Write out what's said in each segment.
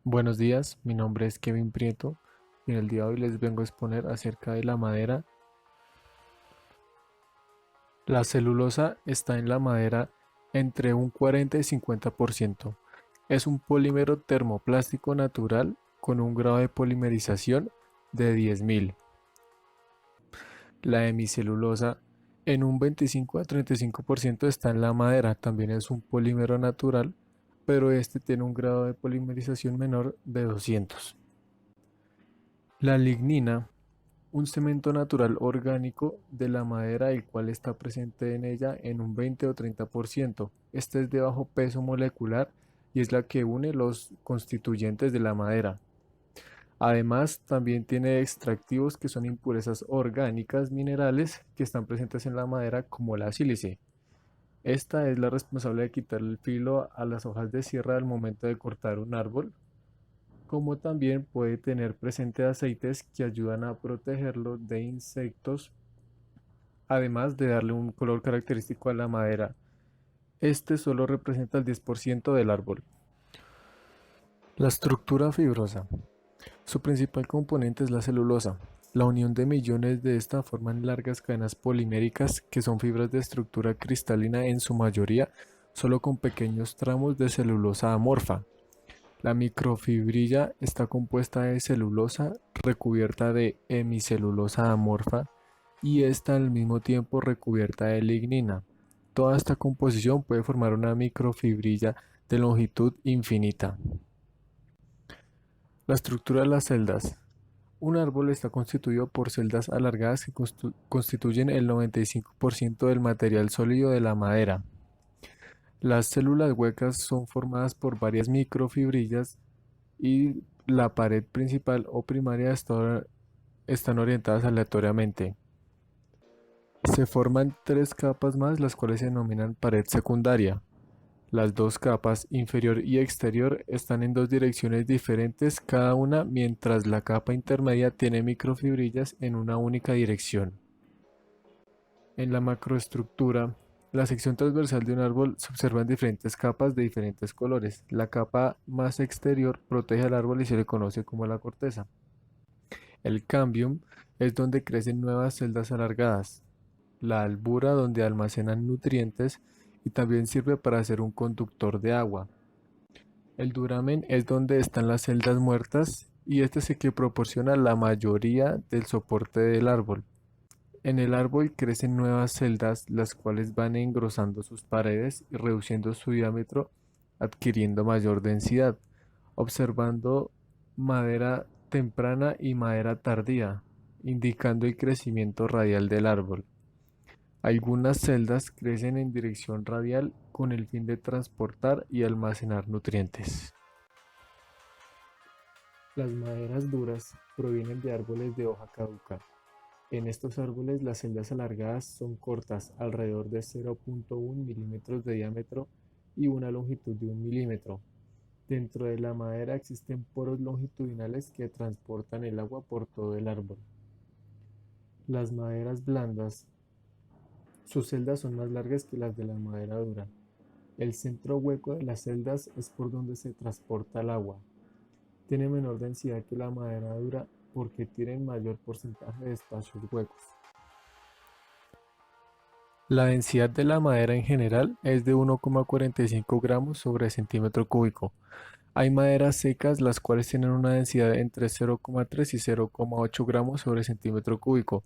Buenos días, mi nombre es Kevin Prieto y en el día de hoy les vengo a exponer acerca de la madera. La celulosa está en la madera entre un 40 y 50%. Es un polímero termoplástico natural con un grado de polimerización de 10.000. La hemicelulosa en un 25 a 35% está en la madera, también es un polímero natural, pero este tiene un grado de polimerización menor de 200. La lignina, un cemento natural orgánico de la madera el cual está presente en ella en un 20 o 30%. Este es de bajo peso molecular y es la que une los constituyentes de la madera. Además, también tiene extractivos que son impurezas orgánicas minerales que están presentes en la madera como la sílice. Esta es la responsable de quitar el filo a las hojas de sierra al momento de cortar un árbol, como también puede tener presente aceites que ayudan a protegerlo de insectos, además de darle un color característico a la madera. Este solo representa el 10% del árbol. La estructura fibrosa. Su principal componente es la celulosa. La unión de millones de esta forman largas cadenas poliméricas que son fibras de estructura cristalina en su mayoría, solo con pequeños tramos de celulosa amorfa. La microfibrilla está compuesta de celulosa recubierta de hemicelulosa amorfa y está al mismo tiempo recubierta de lignina. Toda esta composición puede formar una microfibrilla de longitud infinita. La estructura de las celdas. Un árbol está constituido por celdas alargadas que constituyen el 95% del material sólido de la madera. Las células huecas son formadas por varias microfibrillas y la pared principal o primaria están orientadas aleatoriamente. Se forman tres capas más, las cuales se denominan pared secundaria. Las dos capas, inferior y exterior, están en dos direcciones diferentes cada una, mientras la capa intermedia tiene microfibrillas en una única dirección. En la macroestructura, la sección transversal de un árbol se observan diferentes capas de diferentes colores. La capa más exterior protege al árbol y se le conoce como la corteza. El cambium es donde crecen nuevas celdas alargadas. La albura donde almacenan nutrientes y también sirve para ser un conductor de agua. El duramen es donde están las celdas muertas y este es el que proporciona la mayoría del soporte del árbol. En el árbol crecen nuevas celdas, las cuales van engrosando sus paredes y reduciendo su diámetro, adquiriendo mayor densidad, observando madera temprana y madera tardía, indicando el crecimiento radial del árbol. Algunas celdas crecen en dirección radial con el fin de transportar y almacenar nutrientes. Las maderas duras provienen de árboles de hoja caduca. En estos árboles las celdas alargadas son cortas, alrededor de 0,1 milímetros de diámetro y una longitud de 1 milímetro. Dentro de la madera existen poros longitudinales que transportan el agua por todo el árbol. Las maderas blandas, sus celdas son más largas que las de la madera dura. El centro hueco de las celdas es por donde se transporta el agua. Tiene menor densidad que la madera dura porque tienen mayor porcentaje de espacios huecos. La densidad de la madera en general es de 1,45 gramos sobre centímetro cúbico. Hay maderas secas las cuales tienen una densidad entre 0,3 y 0,8 gramos sobre centímetro cúbico.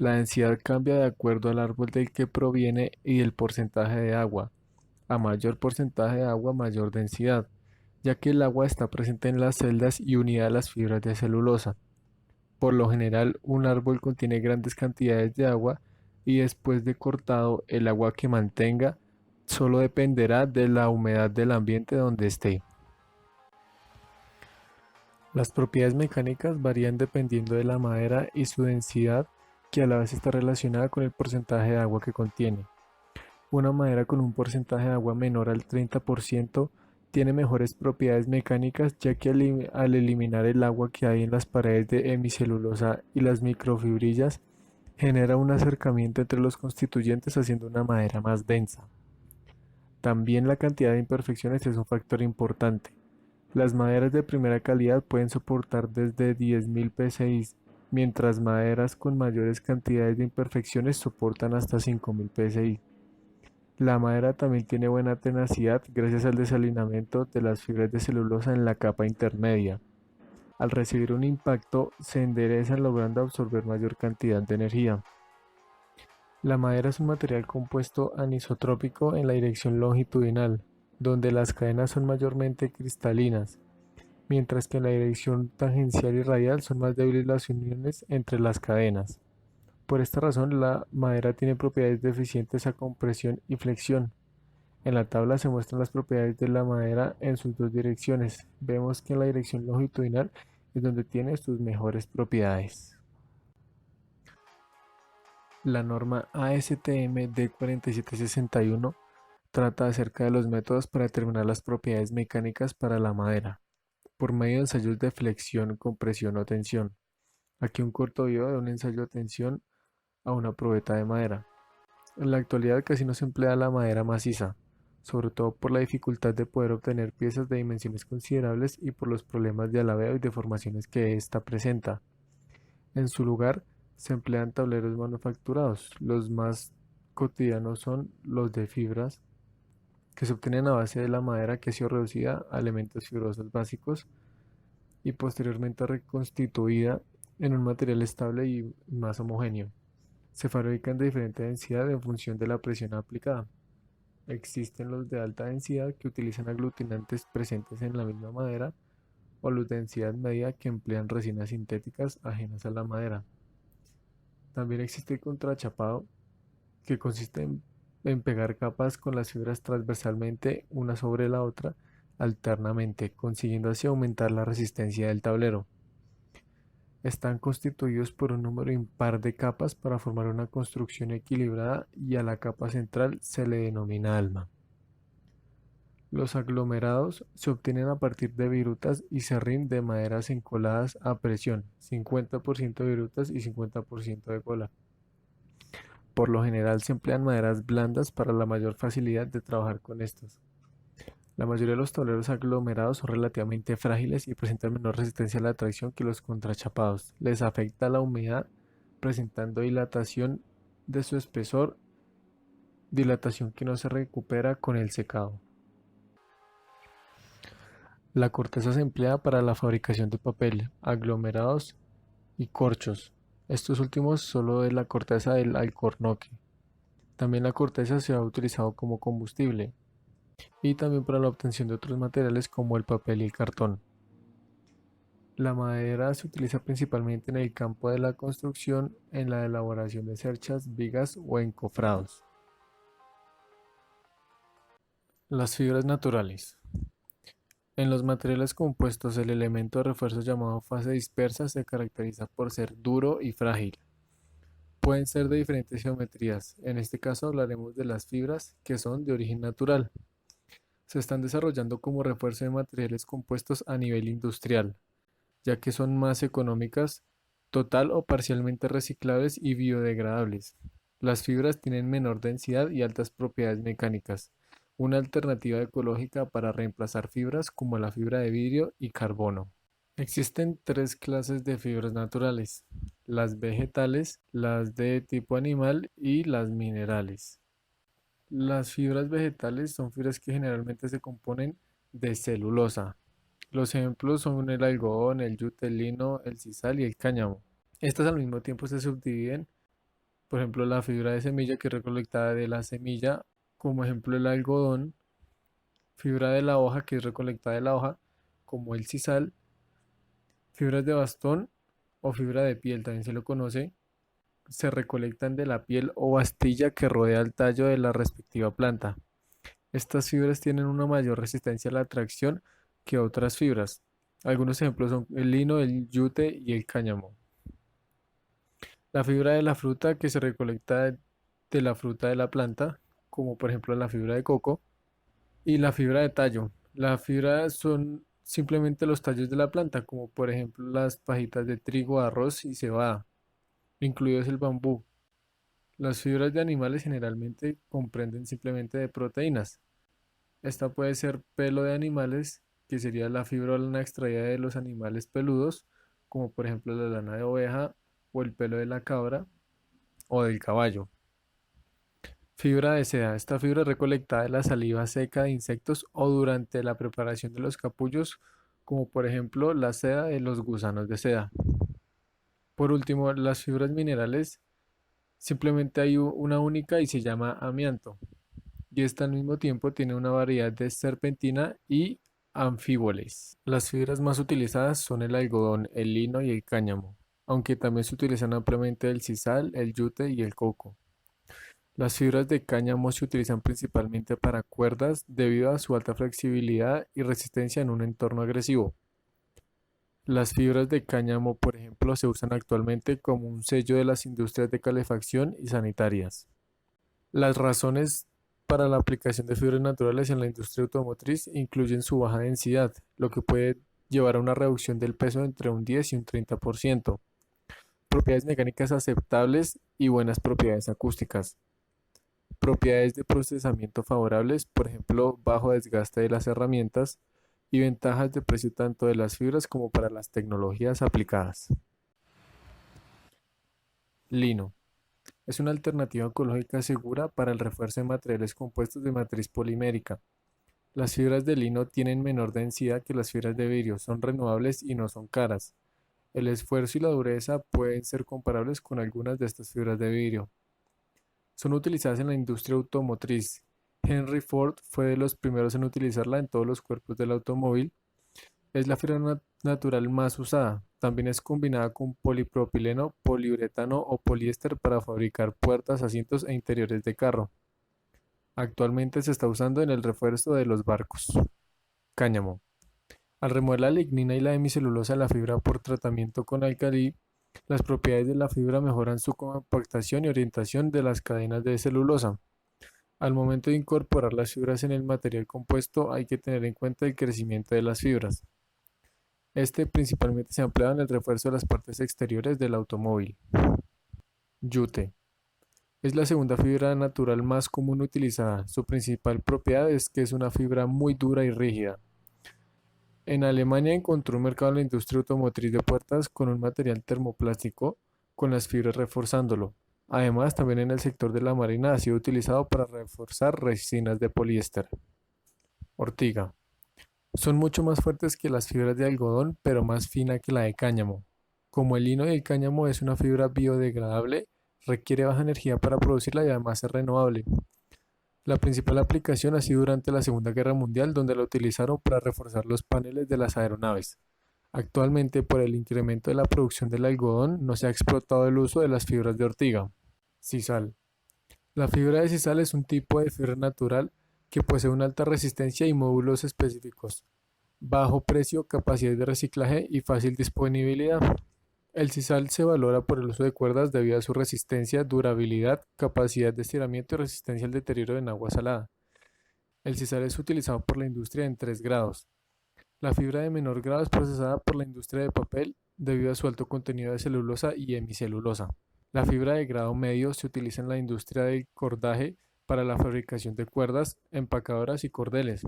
La densidad cambia de acuerdo al árbol del que proviene y el porcentaje de agua. A mayor porcentaje de agua, mayor densidad, ya que el agua está presente en las celdas y unida a las fibras de celulosa. Por lo general, un árbol contiene grandes cantidades de agua y después de cortado, el agua que mantenga solo dependerá de la humedad del ambiente donde esté. Las propiedades mecánicas varían dependiendo de la madera y su densidad, que a la vez está relacionada con el porcentaje de agua que contiene. Una madera con un porcentaje de agua menor al 30% tiene mejores propiedades mecánicas, ya que al eliminar el agua que hay en las paredes de hemicelulosa y las microfibrillas, genera un acercamiento entre los constituyentes haciendo una madera más densa. También la cantidad de imperfecciones es un factor importante. Las maderas de primera calidad pueden soportar desde 10.000 psi, mientras maderas con mayores cantidades de imperfecciones soportan hasta 5.000 psi. La madera también tiene buena tenacidad gracias al desalineamiento de las fibras de celulosa en la capa intermedia. Al recibir un impacto, se enderezan logrando absorber mayor cantidad de energía. La madera es un material compuesto anisotrópico en la dirección longitudinal, donde las cadenas son mayormente cristalinas, mientras que en la dirección tangencial y radial son más débiles las uniones entre las cadenas. Por esta razón, la madera tiene propiedades deficientes a compresión y flexión. En la tabla se muestran las propiedades de la madera en sus dos direcciones. Vemos que en la dirección longitudinal es donde tiene sus mejores propiedades. La norma ASTM D4761 trata acerca de los métodos para determinar las propiedades mecánicas para la madera, por medio de ensayos de flexión, compresión o tensión. Aquí un corto video de un ensayo de tensión a una probeta de madera. En la actualidad casi no se emplea la madera maciza, sobre todo por la dificultad de poder obtener piezas de dimensiones considerables y por los problemas de alabeo y deformaciones que ésta presenta. En su lugar, se emplean tableros manufacturados. Los más cotidianos son los de fibras, que se obtienen a base de la madera que ha sido reducida a elementos fibrosos básicos y posteriormente reconstituida en un material estable y más homogéneo. Se fabrican de diferente densidad en función de la presión aplicada. Existen los de alta densidad que utilizan aglutinantes presentes en la misma madera o los de densidad media que emplean resinas sintéticas ajenas a la madera. También existe el contrachapado, que consiste en pegar capas con las fibras transversalmente una sobre la otra alternamente, consiguiendo así aumentar la resistencia del tablero. Están constituidos por un número impar de capas para formar una construcción equilibrada y a la capa central se le denomina alma. Los aglomerados se obtienen a partir de virutas y serrín de maderas encoladas a presión, 50% virutas y 50% de cola. Por lo general se emplean maderas blandas para la mayor facilidad de trabajar con estas. La mayoría de los tableros aglomerados son relativamente frágiles y presentan menor resistencia a la tracción que los contrachapados. Les afecta la humedad, presentando dilatación de su espesor, dilatación que no se recupera con el secado. La corteza se emplea para la fabricación de papel, aglomerados y corchos. Estos últimos solo de la corteza del alcornoque. También la corteza se ha utilizado como combustible y también para la obtención de otros materiales como el papel y el cartón. La madera se utiliza principalmente en el campo de la construcción, en la elaboración de cerchas, vigas o encofrados. Las fibras naturales. En los materiales compuestos, el elemento de refuerzo llamado fase dispersa se caracteriza por ser duro y frágil. Pueden ser de diferentes geometrías. En este caso hablaremos de las fibras que son de origen natural. Se están desarrollando como refuerzo de materiales compuestos a nivel industrial, ya que son más económicas, total o parcialmente reciclables y biodegradables. Las fibras tienen menor densidad y altas propiedades mecánicas, una alternativa ecológica para reemplazar fibras como la fibra de vidrio y carbono. Existen tres clases de fibras naturales: las vegetales, las de tipo animal y las minerales. Las fibras vegetales son fibras que generalmente se componen de celulosa. Los ejemplos son el algodón, el yute, el lino, el sisal y el cáñamo. Estas al mismo tiempo se subdividen, por ejemplo, la fibra de semilla que es recolectada de la semilla, como ejemplo el algodón, fibra de la hoja que es recolectada de la hoja, como el sisal, fibras de bastón o fibra de piel, también se lo conoce, se recolectan de la piel o bastilla que rodea el tallo de la respectiva planta. Estas fibras tienen una mayor resistencia a la tracción que otras fibras. Algunos ejemplos son el lino, el yute y el cáñamo. La fibra de la fruta que se recolecta de la fruta de la planta, como por ejemplo la fibra de coco, y la fibra de tallo. La fibra son simplemente los tallos de la planta, como por ejemplo las pajitas de trigo, arroz y cebada, incluidos el bambú. Las fibras de animales generalmente comprenden simplemente de proteínas. Esta puede ser pelo de animales, que sería la fibra o lana extraída de los animales peludos, como por ejemplo la lana de oveja o el pelo de la cabra o del caballo. Fibra de seda. Esta fibra es recolectada de la saliva seca de insectos o durante la preparación de los capullos, como por ejemplo la seda de los gusanos de seda. Por último, las fibras minerales, simplemente hay una única y se llama amianto. Y esta al mismo tiempo tiene una variedad de serpentina y anfíboles. Las fibras más utilizadas son el algodón, el lino y el cáñamo, aunque también se utilizan ampliamente el sisal, el yute y el coco. Las fibras de cáñamo se utilizan principalmente para cuerdas debido a su alta flexibilidad y resistencia en un entorno agresivo. Las fibras de cáñamo, por ejemplo, se usan actualmente como un sello de las industrias de calefacción y sanitarias. Las razones para la aplicación de fibras naturales en la industria automotriz incluyen su baja densidad, lo que puede llevar a una reducción del peso entre un 10 y un 30%, propiedades mecánicas aceptables y buenas propiedades acústicas. Propiedades de procesamiento favorables, por ejemplo, bajo desgaste de las herramientas y ventajas de precio tanto de las fibras como para las tecnologías aplicadas. Lino. Es una alternativa ecológica segura para el refuerzo de materiales compuestos de matriz polimérica. Las fibras de lino tienen menor densidad que las fibras de vidrio, son renovables y no son caras. El esfuerzo y la dureza pueden ser comparables con algunas de estas fibras de vidrio. Son utilizadas en la industria automotriz. Henry Ford fue de los primeros en utilizarla en todos los cuerpos del automóvil. Es la fibra natural más usada. También es combinada con polipropileno, poliuretano o poliéster para fabricar puertas, asientos e interiores de carro. Actualmente se está usando en el refuerzo de los barcos. Cáñamo. Al remover la lignina y la hemicelulosa de la fibra por tratamiento con álcali, las propiedades de la fibra mejoran su compactación y orientación de las cadenas de celulosa. Al momento de incorporar las fibras en el material compuesto hay que tener en cuenta el crecimiento de las fibras. Este principalmente se emplea en el refuerzo de las partes exteriores del automóvil. Yute. Es la segunda fibra natural más común utilizada. Su principal propiedad es que es una fibra muy dura y rígida. En Alemania encontró un mercado en la industria automotriz de puertas con un material termoplástico con las fibras reforzándolo. Además, también en el sector de la marina ha sido utilizado para reforzar resinas de poliéster. Ortiga. Son mucho más fuertes que las fibras de algodón, pero más fina que la de cáñamo. Como el lino y el cáñamo es una fibra biodegradable, requiere baja energía para producirla y además es renovable. La principal aplicación ha sido durante la Segunda Guerra Mundial, donde la utilizaron para reforzar los paneles de las aeronaves. Actualmente, por el incremento de la producción del algodón, no se ha explotado el uso de las fibras de ortiga. Sisal. La fibra de sisal es un tipo de fibra natural que posee una alta resistencia y módulos específicos, bajo precio, capacidad de reciclaje y fácil disponibilidad. El sisal se valora por el uso de cuerdas debido a su resistencia, durabilidad, capacidad de estiramiento y resistencia al deterioro en agua salada. El sisal es utilizado por la industria en 3 grados. La fibra de menor grado es procesada por la industria de papel debido a su alto contenido de celulosa y hemicelulosa. La fibra de grado medio se utiliza en la industria del cordaje para la fabricación de cuerdas, empacadoras y cordeles.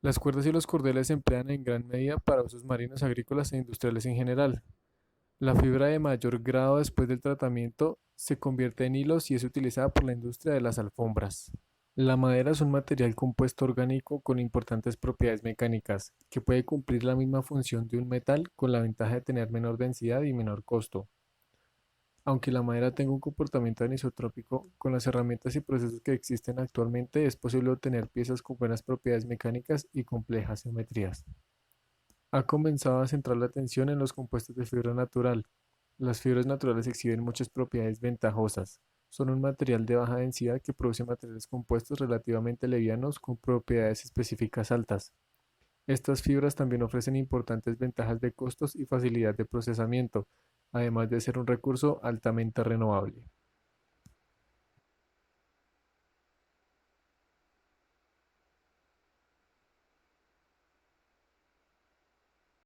Las cuerdas y los cordeles se emplean en gran medida para usos marinos, agrícolas e industriales en general. La fibra de mayor grado después del tratamiento se convierte en hilos y es utilizada por la industria de las alfombras. La madera es un material compuesto orgánico con importantes propiedades mecánicas, que puede cumplir la misma función de un metal con la ventaja de tener menor densidad y menor costo. Aunque la madera tenga un comportamiento anisotrópico, con las herramientas y procesos que existen actualmente es posible obtener piezas con buenas propiedades mecánicas y complejas geometrías. Ha comenzado a centrar la atención en los compuestos de fibra natural. Las fibras naturales exhiben muchas propiedades ventajosas. Son un material de baja densidad que produce materiales compuestos relativamente livianos con propiedades específicas altas. Estas fibras también ofrecen importantes ventajas de costos y facilidad de procesamiento, además de ser un recurso altamente renovable.